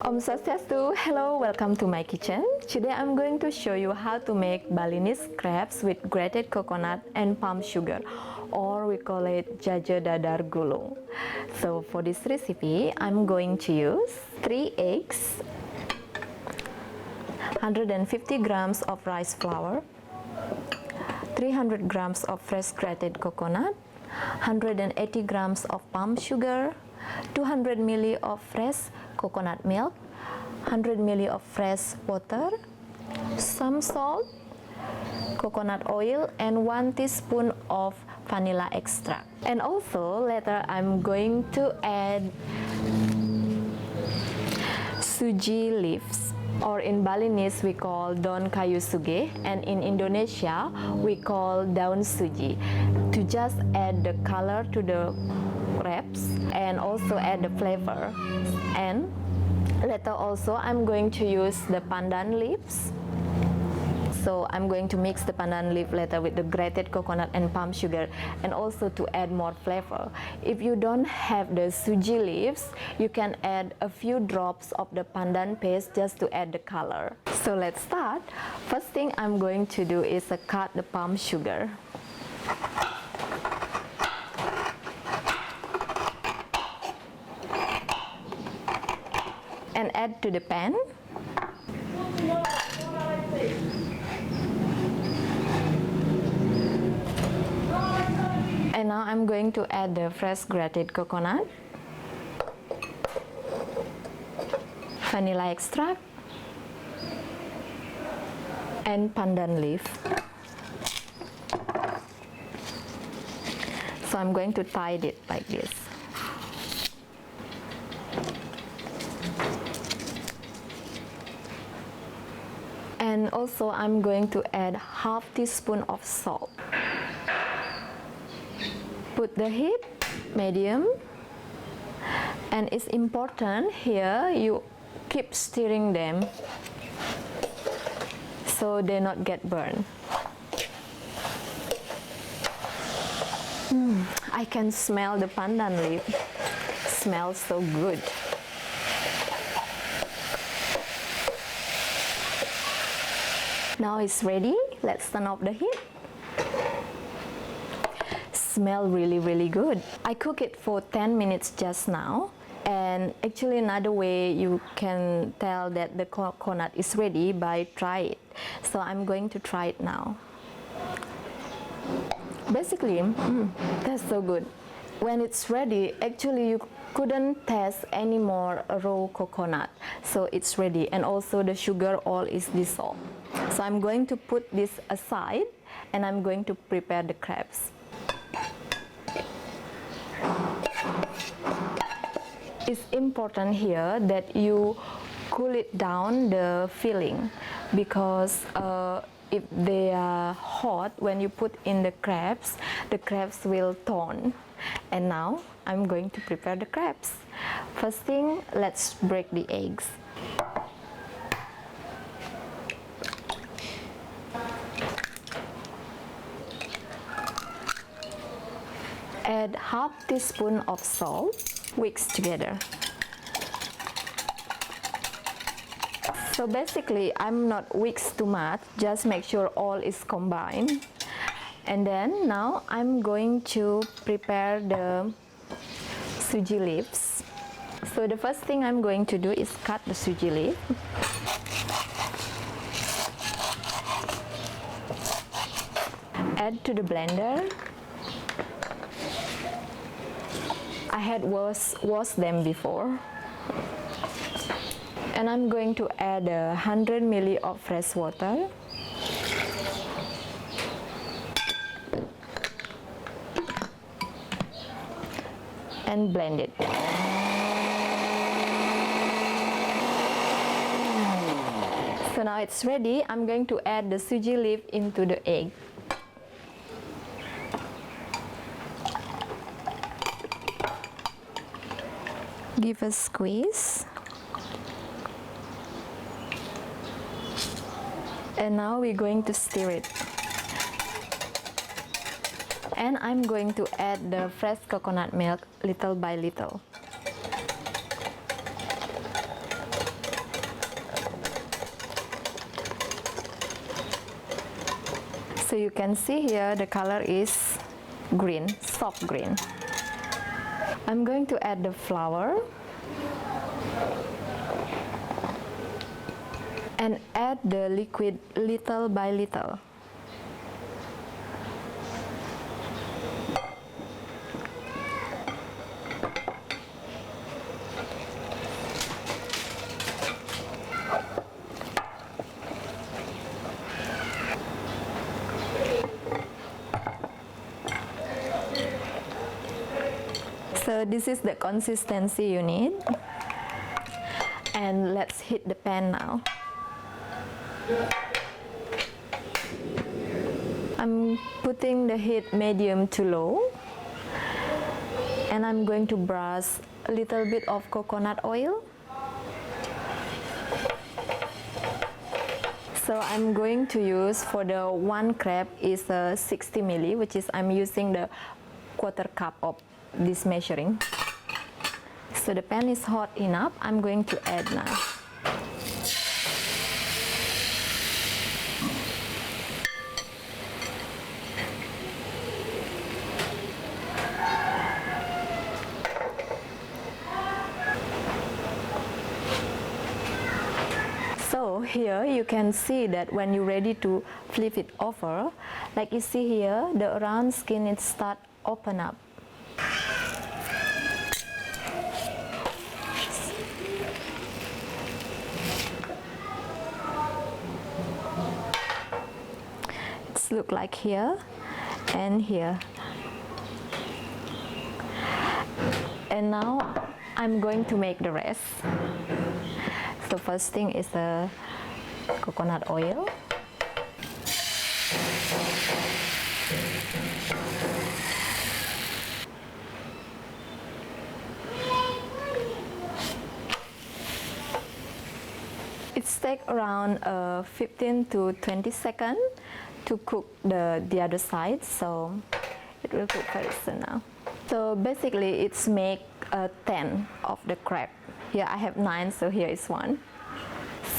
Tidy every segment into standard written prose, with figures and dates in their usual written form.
Om Swastiastu, hello, welcome to my kitchen. Today I'm going to show you how to make Balinese crepes with grated coconut and palm sugar, or we call it Jaje Dadar Gulung. So for this recipe, I'm going to use 3 eggs, 150 grams of rice flour, 300 grams of fresh grated coconut, 180 grams of palm sugar, 200 ml of fresh coconut milk, 100 ml of fresh water, some salt, coconut oil, and 1 teaspoon of vanilla extract. And also later I'm going to add suji leaves, or in Balinese we call daun kayu suge, and in Indonesia we call daun suji, to just add the color to the crepes and also add the flavor. And later also I'm going to use the pandan leaves, so I'm going to mix the pandan leaf later with the grated coconut and palm sugar, and also to add more flavor. If you don't have the suji leaves, you can add a few drops of the pandan paste just to add the color. So let's start. First thing I'm going to do is cut the palm sugar. And add to the pan. And now I'm going to add the fresh grated coconut, vanilla extract, and pandan leaf. So I'm going to tie it like this. And also I'm going to add half teaspoon of salt. Put the heat medium, and it's important here you keep stirring them so they not get burned. I can smell the pandan leaf. Smells so good. Now it's ready. Let's turn off the heat. Smell really good. I cook it for 10 minutes just now, and actually another way you can tell that the coconut is ready by try it. So I'm going to try it now. Basically, that's so good. When it's ready, actually you couldn't taste any more raw coconut, so it's ready, and also the sugar all is dissolved. So I'm going to put this aside, and I'm going to prepare the crepes. It's important here that you cool it down the filling, because if they are hot, when you put in the crepes will turn. And now I'm going to prepare the crepes. First thing, let's break the eggs. Add half teaspoon of salt, mix together. So basically I'm not mix too much, just make sure all is combined. And then now I'm going to prepare the suji leaves. So the first thing I'm going to do is cut the suji leaf. Add to the blender. I had washed them before. And I'm going to add 100 ml of fresh water. And blend it. So now it's ready. I'm going to add the suji leaf into the egg. Give a squeeze. And now we're going to stir it. And I'm going to add the fresh coconut milk little by little. So you can see here the color is green, soft green. I'm going to add the flour and add the liquid little by little. So this is the consistency you need, and let's heat the pan now. I'm putting the heat medium to low, and I'm going to brush a little bit of coconut oil. So I'm going to use, for the one crepe is 60 milli, which is I'm using the quarter cup of this measuring. So the pan is hot enough. I'm going to add now. So here you can see that when you're ready to flip it over, like you see here, the round skin it start open up. It's look like here and here. And now I'm going to make the rest. So first thing is the coconut oil. It's take around 15 to 20 seconds to cook the other side, so it will cook very soon now. So basically it's make 10 of the crepe. Here I have 9, so here is 1.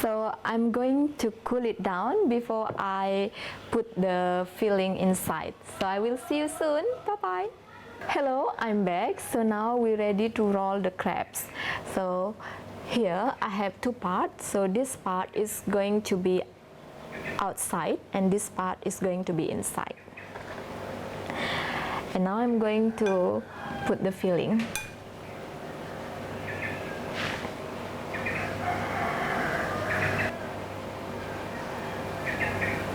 So I'm going to cool it down before I put the filling inside. So I will see you soon. Bye bye. Hello, I'm back. So now we're ready to roll the crepes. So here I have 2 parts. So this part is going to be outside and this part is going to be inside. And now I'm going to put the filling.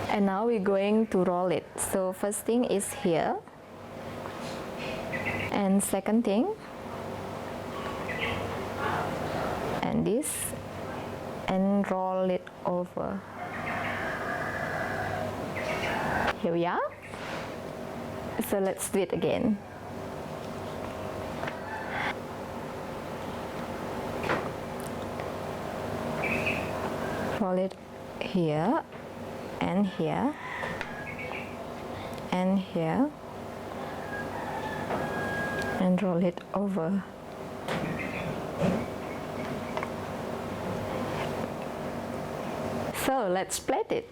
And now we're going to roll it. So first thing is here, and second thing, and this, and roll it over. Here we are. So let's do it again. Roll it here and here and here and roll it over. So let's plate it.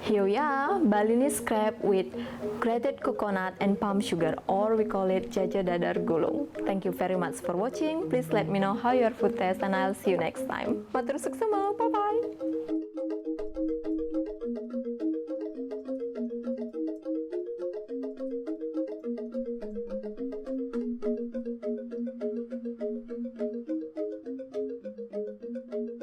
Here we are, Balinese crepe with grated coconut and palm sugar, or we call it Jaje Dadar Gulung. Thank you very much for watching. Please let me know how your food tastes and I'll see you next time. Matur Suksma, bye bye.